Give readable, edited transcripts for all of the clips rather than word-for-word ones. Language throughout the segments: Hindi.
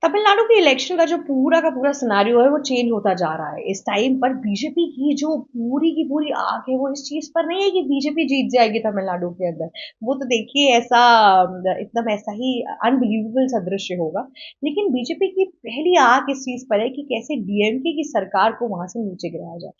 तमिलनाडु के इलेक्शन का पूरा सिनेरियो है वो चेंज होता जा रहा है। इस टाइम पर बीजेपी की जो पूरी की पूरी आँख है वो इस चीज़ पर नहीं है कि बीजेपी जीत जाएगी तमिलनाडु के अंदर। वो तो देखिए ऐसा एकदम ऐसा ही अनबिलीवेबल सा दृश्य होगा। लेकिन बीजेपी की पहली आँख इस चीज़ पर है कि कैसे डीएमके की सरकार को वहाँ से नीचे गिराया जाए।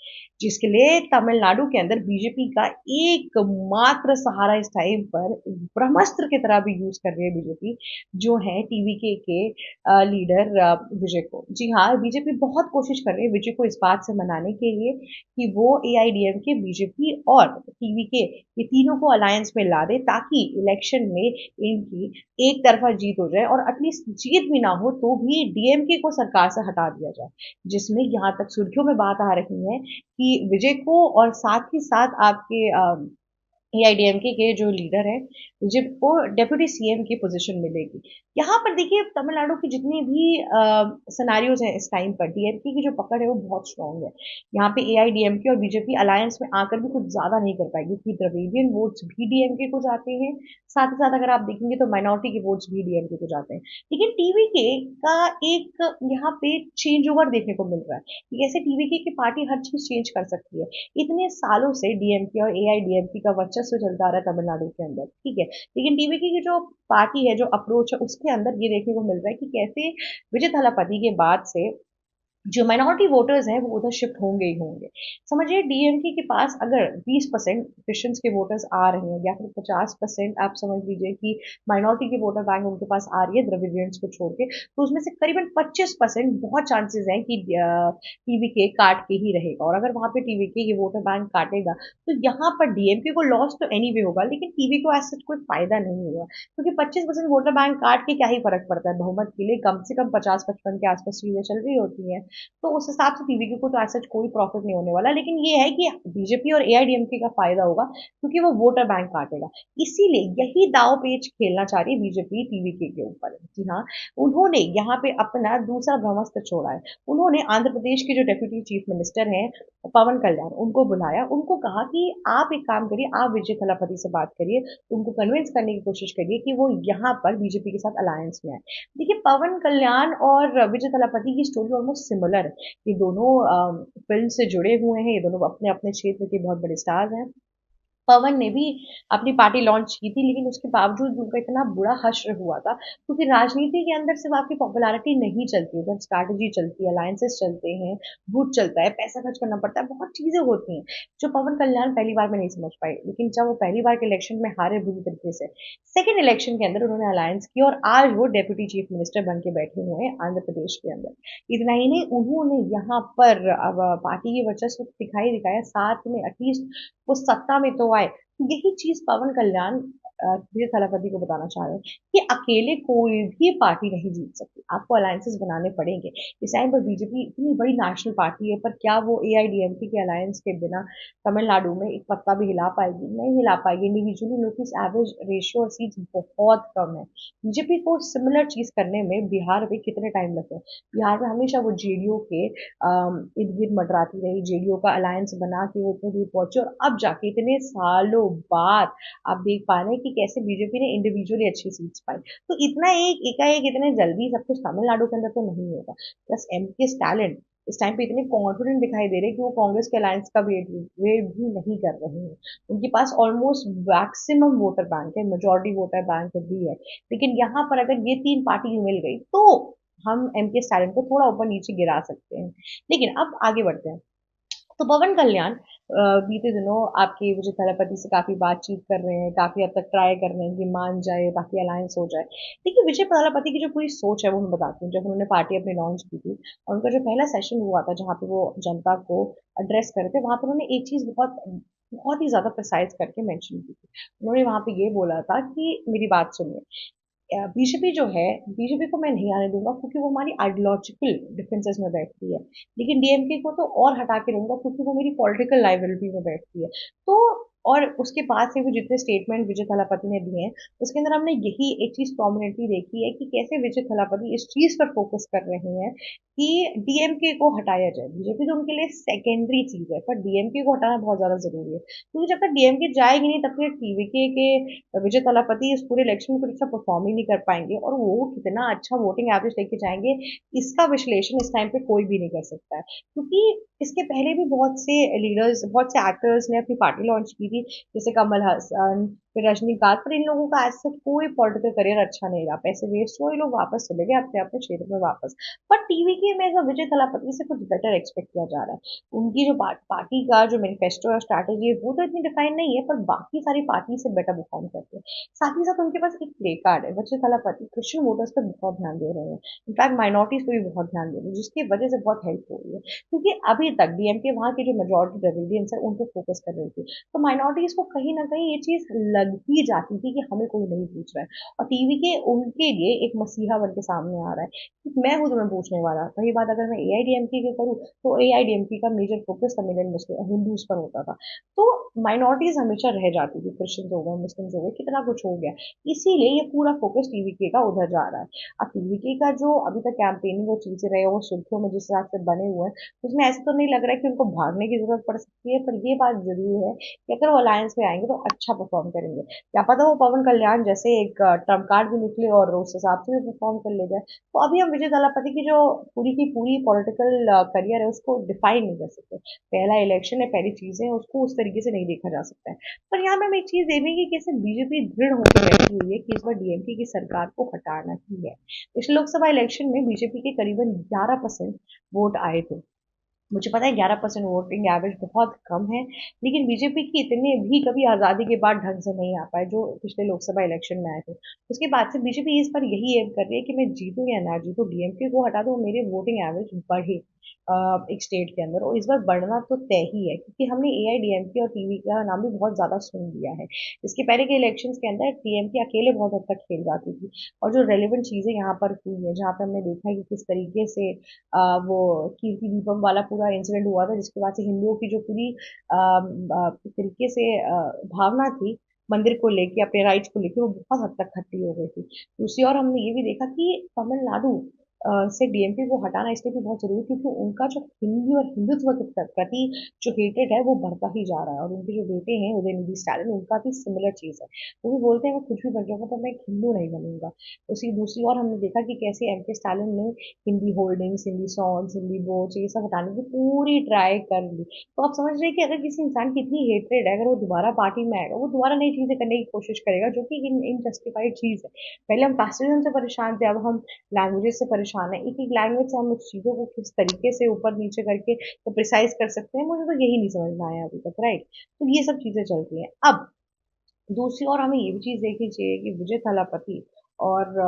जिसके लिए तमिलनाडु के अंदर बीजेपी का एकमात्र सहारा इस टाइम पर ब्रह्मास्त्र की तरह भी यूज़ कर रही है बीजेपी, जो है टीवीके के लीडर विजय को। जी हाँ, बीजेपी बहुत कोशिश कर रही है विजय को इस बात से मनाने के लिए कि वो एआईडीएमके, बीजेपी और टीवीके ये तीनों को अलायंस में ला दे ताकि इलेक्शन में इनकी एक तरफा जीत हो जाए और एटलीस्ट जीत भी ना हो तो भी डीएमके को सरकार से हटा दिया जाए। जिसमें यहाँ तक सुर्खियों में बात आ रही है कि विजय को और साथ ही साथ आपके एआईडीएमके के जो लीडर हैं, जिनको डेप्यूटी सीएम की पोजीशन मिलेगी। यहाँ पर देखिए तमिलनाडु की जितनी भी सिनेरियोज हैं इस टाइम पर डीएमके की जो पकड़ है वो बहुत स्ट्रांग है। यहाँ पे एआईडीएमके और बीजेपी अलायंस में आकर भी कुछ ज्यादा नहीं कर पाएगी क्योंकि द्रविडियन वोट्स भी डीएमके को जाते हैं। साथ ही साथ अगर आप देखेंगे तो माइनॉरिटी के वोट्स भी डीएमके को जाते हैं। लेकिन टीवीके का एक यहाँ पे चेंज ओवर देखने को मिल रहा है कि कैसे टीवीके की पार्टी हर चीज चेंज कर सकती है। इतने सालों से डीएमके और एआईडीएमके का वर्चस्व चलता आ रहा है तमिलनाडु के अंदर, ठीक है। लेकिन टीवीके की जो पार्टी है, जो अप्रोच है, उसके अंदर ये देखने को मिल रहा है कि कैसे विजय थलापति के बाद से जो माइनॉरिटी वोटर्स हैं वो उधर शिफ्ट होंगे ही होंगे। समझिए डीएमके के पास अगर 20% क्रिश्चियंस के वोटर्स आ रहे हैं या फिर 50% आप समझ लीजिए कि माइनॉरिटी के वोटर बैंक उनके पास आ रही है द्रविडियंस को छोड़ के, तो उसमें से करीबन 25% बहुत चांसेस हैं कि टीवीके काट के ही रहेगा। और अगर वहां पे टीवीके ये वोटर बैंक काटेगा तो यहाँ पर डीएमके को लॉस तो एनी होगा लेकिन टीवी को ऐसा कोई फायदा नहीं होगा क्योंकि 25% वोटर बैंक काट के क्या ही फर्क पड़ता है। बहुमत के लिए कम से कम 50-55 के आसपास चीजें चल रही होती हैं, तो उस हिसाब से टीवीके को तो ऐसा कोई प्रॉफिट नहीं होने वाला। लेकिन ये है कि बीजेपी और एआईडीएमके का फायदा होगा क्योंकि वो वोटर बैंक काटेगा। इसीलिए यही दाव पेच खेलना चाह रही है बीजेपी टीवीके के ऊपर। जी हाँ, उन्होंने यहाँ पे अपना दूसरा ब्रह्मास्त्र छोड़ा है। उन्होंने आंध्र प्रदेश के जो डेप्यूटी चीफ मिनिस्टर हैं पवन कल्याण, उनको बुलाया, उनको कहा कि आप एक काम करिए, आप विजय थलापति से बात करिए, उनको कन्विंस करने की कोशिश करिए कि वो यहाँ पर बीजेपी के साथ अलायंस में आए। देखिए पवन कल्याण और विजय थलापति की स्टोरी ऑलमोस्ट सिमिलर है। ये दोनों फिल्म से जुड़े हुए हैं, ये दोनों अपने अपने क्षेत्र के बहुत बड़े स्टार्स हैं। पवन ने भी अपनी पार्टी लॉन्च की थी लेकिन उसके बावजूद उनका इतना बुरा हश्र हुआ था क्योंकि राजनीति के अंदर सिर्फ आपकी पॉपुलैरिटी नहीं चलती, उधर स्ट्रैटेजी चलती है, अलायंसेस चलते हैं, वोट चलता है, पैसा खर्च करना पड़ता है, बहुत चीजें होती हैं जो पवन कल्याण पहली बार में नहीं समझ पाए। लेकिन जब वो पहली बार के इलेक्शन में हारे बुरी तरीके से, सेकेंड इलेक्शन के अंदर उन्होंने अलायंस की और आज वो डेप्यूटी चीफ मिनिस्टर बन के बैठे हुए हैं आंध्र प्रदेश के अंदर। इतना ही नहीं, उन्होंने यहाँ पर अब पार्टी की वर्चस्व दिखाई दिखाया, साथ में एटलीस्ट वो सत्ता में तो आए। यही चीज पवन कल्याण विजय थलापति को बताना चाह रहे हैं कि अकेले कोई भी पार्टी नहीं जीत सकती, आपको अलायंसेस बनाने पड़ेंगे। इस टाइम पर बीजेपी इतनी बड़ी नेशनल पार्टी है पर क्या वो एआईडीएमके के अलायंस के बिना तमिलनाडु में एक पत्ता भी हिला पाएगी? नहीं हिला पाएगी। इंडिविजुअली नोटिस एवरेज रेशियो और सीट्स बहुत कम है। बीजेपी को सिमिलर चीज करने में बिहार में कितने टाइम लगे? बिहार में हमेशा वो जेडीयू के इर्द गिर्द मंडराती रही, जेडीयू का अलायंस बना के वो इतने दूर पहुंचे और अब जाके इतने सालों बाद आप देख पा रहे हैं कि कैसे बीजेपी ने इंडिविजुअली अच्छी सीट्स पाई। तो इतना एक एकाएक इतने जल्दी सब कुछ तमिलनाडु के अंदर तो नहीं होगा। प्लस एमपी टैलेंट इस टाइम पे इतने कॉन्फिडेंट दिखाई दे रहे हैं कि वो कांग्रेस के अलायंस का वेट भी नहीं कर रहे हैं। उनके पास ऑलमोस्ट मैक्सिमम वोटर बैंक है, मेजोरिटी वोटर बैंक भी है। लेकिन यहाँ पर अगर ये तीन पार्टी मिल गई तो हम एमपी स्टैलिन को थोड़ा ऊपर नीचे गिरा सकते हैं। लेकिन अब आगे बढ़ते हैं। तो पवन कल्याण बीते दिनों आपके विजय थलापति से काफी बातचीत कर रहे हैं, काफी हद तक ट्राई कर रहे हैं कि मान जाए, बाकी अलायंस हो जाए। देखिए विजय थलापति की जो पूरी सोच है वो मैं बताती हूँ। जब उन्होंने पार्टी अपनी लॉन्च की थी और उनका जो पहला सेशन हुआ था जहाँ पे वो जनता को एड्रेस कर रहे थे, वहां पर उन्होंने एक चीज बहुत बहुत ही ज्यादा प्रिसाइज करके मेंशन की थी। उन्होंने वहां पे ये बोला था कि मेरी बात सुनिए, बीजेपी जो है, बीजेपी को मैं नहीं आने दूंगा क्योंकि वो हमारी आइडियोलॉजिकल डिफरेंसेस में बैठती है। लेकिन डीएमके को तो और हटा के रहूंगा क्योंकि वो मेरी पॉलिटिकल लाइबिलिटी में बैठती है। तो और उसके बाद से भी जितने स्टेटमेंट विजय थलापति ने दिए हैं, उसके अंदर हमने यही एक चीज प्रोमिनेंटली देखी है कि कैसे विजय थलापति इस चीज पर फोकस कर रहे हैं कि डीएमके को हटाया जाए। बीजेपी तो उनके लिए सेकेंडरी चीज है, पर डीएमके को हटाना बहुत ज्यादा जरूरी है, क्योंकि जब तक डीएमके जाएगी नहीं तब तक टीवीके के विजय थलापति इस पूरे इलेक्शन में कुछ अच्छा परफॉर्म ही नहीं कर पाएंगे, और वो कितना अच्छा वोटिंग एवरेज लेके जाएंगे इसका विश्लेषण इस टाइम पे कोई भी नहीं कर सकता है। क्योंकि इसके पहले भी बहुत से लीडर्स, बहुत से एक्टर्स ने अपनी पार्टी लॉन्च की थी, जैसे कमल हसन, फिर रजनीकांत, पर इन लोगों का ऐसा कोई पॉलिटिकल करियर अच्छा नहीं रहा, पैसे वेस्ट हुए, ये लोग वापस चले गए अपने अपने क्षेत्र में वापस। पर टीवी के में अगर विजय थलापति से कुछ बेटर एक्सपेक्ट किया जा रहा है। उनकी जो पार्टी का जो मैनिफेस्टो और स्ट्रैटेजी है वो तो इतनी डिफाइन नहीं है, पर बाकी सारी पार्टी से बेटर परफॉर्म करते हैं। साथ ही साथ उनके पास एक प्ले कार्ड है, विजय थलापति क्रिश्चियन वोटर्स पर बहुत ध्यान दे रहे हैं, इनफैक्ट माइनॉरिटीज पे भी बहुत ध्यान दे रहे हैं, जिसकी वजह से बहुत हेल्प हो रही है। क्योंकि अभी तक डीएमके वहाँ के जो मेजोरिटी ड्रेविडियंस है उन पर फोकस कर रही थी, तो माइनॉरिटीज को कहीं ना कहीं ये चीज लग ही जाती थी कि हमें कोई नहीं पूछ रहा है, और टीवी के उनके लिए एक मसीहा बन के सामने आ रहा है कि मैं हूँ तुम्हें पूछने वाला। वही बात अगर मैं एआईडीएमके की करूँ, तो एआईडीएमके का मेजर फोकस तमिल मुस्लिम हिंदूज पर होता था, तो माइनॉरिटीज हमेशा रह जाती थी, क्रिश्चियन हो गए, मुस्लिम हो गए, कितना कुछ हो गया, इसीलिए ये पूरा फोकस टीवीके का उधर जा रहा है। अब टीवीके का जो अभी तक कैंपेनिंग और चीजें रहे वो सुर्खियों में जिस हिसाब से बने हुए हैं, उसमें ऐसा तो नहीं लग रहा है कि उनको भागने की जरूरत पड़ सकती है, पर ये बात जरूर है कि अगर वो अलायंस में आएंगे तो अच्छा परफॉर्म करेंगे। क्या पता वो पवन कल्याण जैसे एक ट्रम्प कार्ड भी निकले और उस हिसाब से भी परफॉर्म कर ले जाए। तो अभी हम विजय दलापति की जो पूरी की पूरी पॉलिटिकल करियर है उसको डिफाइन नहीं कर सकते। पहला इलेक्शन है, पहली चीजें हैं, उसको उस तरीके से नहीं देखा जा सकता है। पर यहाँ पे हम एक चीज देखेंगे कि कैसे बीजेपी दृढ़ होकर बैठी हुई है कि इस बार डीएमके की सरकार को हटाना ही है। पिछले लोकसभा इलेक्शन में बीजेपी के करीबन 11% वोट आए थे। मुझे पता है 11% वोटिंग एवरेज बहुत कम है, लेकिन बीजेपी की इतने भी कभी आज़ादी के बाद ढंग से नहीं आ पाए जो पिछले लोकसभा इलेक्शन में आए थे। उसके बाद से बीजेपी इस पर यही एम कर रही है कि मैं जीतूं या ना जीतूं, डीएमके को हटा दूं, मेरे वोटिंग एवरेज बढ़े एक स्टेट के अंदर, और इस बार बढ़ना तो तय ही है, क्योंकि हमने एआईडीएमके और टीवी का नाम भी बहुत ज्यादा सुन लिया है। इसके पहले के इलेक्शंस के अंदर टीएमके अकेले बहुत हद तक खेल जाती थी, और जो रेलिवेंट चीजें यहाँ पर हुई है, जहाँ पे हमने देखा है कि किस तरीके से वो कीर्ति दीपम वाला पूरा इंसिडेंट हुआ था, जिसके बाद से हिंदुओं की जो पूरी तरीके से भावना थी मंदिर को लेके, अपने राइट्स को लेके, वो बहुत हद तक खट्टी हो गई थी। दूसरी ओर हमने ये भी देखा कि तमिलनाडु से डीएमके को हटाना इसलिए भी बहुत जरूरी है, क्योंकि उनका जो हिंदी और हिंदुत्व के प्रति जो हेटेड है वो बढ़ता ही जा रहा है, और उनके जो बेटे हैं उदयनिधि स्टालिन, उनका भी सिमिलर चीज है। वो भी बोलते हैं मैं कुछ भी बन जाऊंगा पर मैं एक हिंदू नहीं बनूंगा। उसी दूसरी ओर हमने देखा कि कैसे एमके स्टालिन ने Hindi hoardings, Hindi songs, Hindi boards, ये सब हटाने की पूरी ट्राई कर ली। तो आप समझ रहे हैं कि अगर किसी इंसान की इतनी हेट्रेड है, अगर वो दोबारा पार्टी में आएगा, वो दोबारा नई चीजें करने की कोशिश करेगा, जो कि इनजस्टिफाइड चीज है। पहले हम कास्टिज्म से परेशान थे, अब हम लैंग्वेजेस से परेशान है। एक एक लैंग्वेज से हम उस चीजों को किस तरीके से ऊपर नीचे करके प्रिसाइज कर सकते हैं, मुझे तो यही नहीं समझ में आया अभी तक, राइट। तो ये सब चीजें चलती हैं। अब दूसरी ओर हमें ये भी चीज देखनी चाहिए कि विजय थलापति और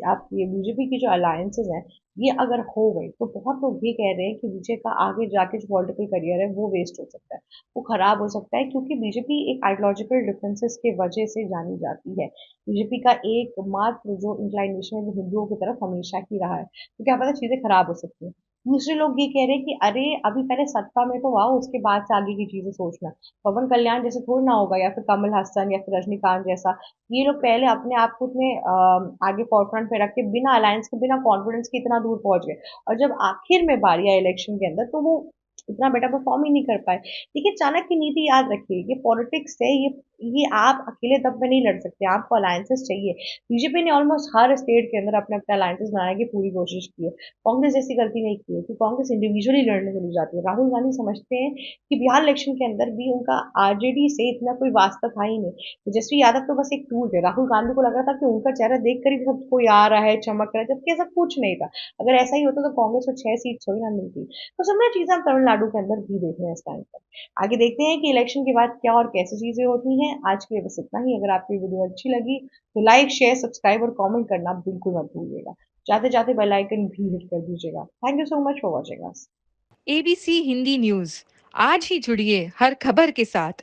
आप ये बीजेपी की जो अलायंसेस हैं, ये अगर हो गई तो बहुत लोग ये कह रहे हैं कि विजय का आगे जाके जो पॉलिटिकल करियर है वो वेस्ट हो सकता है, वो खराब हो सकता है, क्योंकि बीजेपी एक आइडियोलॉजिकल डिफरेंसेस के वजह से जानी जाती है। बीजेपी का एकमात्र जो इंक्लाइनेशन है वो हिंदुओं की तरफ हमेशा ही रहा है, तो क्या पता चीजें खराब हो सकती हैं। दूसरे लोग ये कह रहे हैं कि अरे अभी पहले सत्ता में तो आओ, उसके बाद से आगे की चीजें सोचना। पवन कल्याण जैसे थोड़ी ना होगा, या फिर कमल हसन या फिर रजनीकांत जैसा। ये लोग पहले अपने आप को इतने आगे फोरफ्रंट पे रख के बिना अलायंस के, बिना कॉन्फिडेंस के इतना दूर पहुंच गए, और जब आखिर में बारी आई इलेक्शन के अंदर तो वो इतना बेटा परफॉर्म ही नहीं कर पाए। देखिए, चाणक्य की नीति याद रखिए, ये पॉलिटिक्स है, ये आप अकेले दम पे नहीं लड़ सकते, आपको अलायंसेस चाहिए। बीजेपी ने ऑलमोस्ट हर स्टेट के अंदर अपने अपने अलायंसेस बनाने की पूरी कोशिश की है। कांग्रेस जैसी गलती नहीं की है कि कांग्रेस इंडिविजुअली लड़ने चली जाती है। राहुल गांधी समझते हैं कि बिहार इलेक्शन के अंदर भी उनका आरजेडी से इतना कोई वास्ता था ही नहीं। तेजस्वी यादव तो बस एक टूल थे। राहुल गांधी को लग रहा था कि उनका चेहरा देख कर ही सब कोई आ रहा है, चमक रहा है, जबकि ऐसा कुछ नहीं था। अगर ऐसा ही होता तो कांग्रेस को 6 सीट थोड़ी ना मिलती। तो सिमिलर चीजें हम तमिलनाडु के अंदर भी देख रहे हैं इस टाइम पर। आगे देखते हैं कि इलेक्शन के बाद क्या और कैसी चीजें होती हैं। आज के लिए बस इतना ही। अगर आपको ये वीडियो अच्छी लगी तो लाइक, शेयर, सब्सक्राइब और कमेंट करना बिल्कुल मत भूलिएगा। जाते जाते बेल आइकन भी हिट कर दीजिएगा। Thank you so much for watching us. ABC Hindi news, आज ही जुड़िए हर खबर के साथ।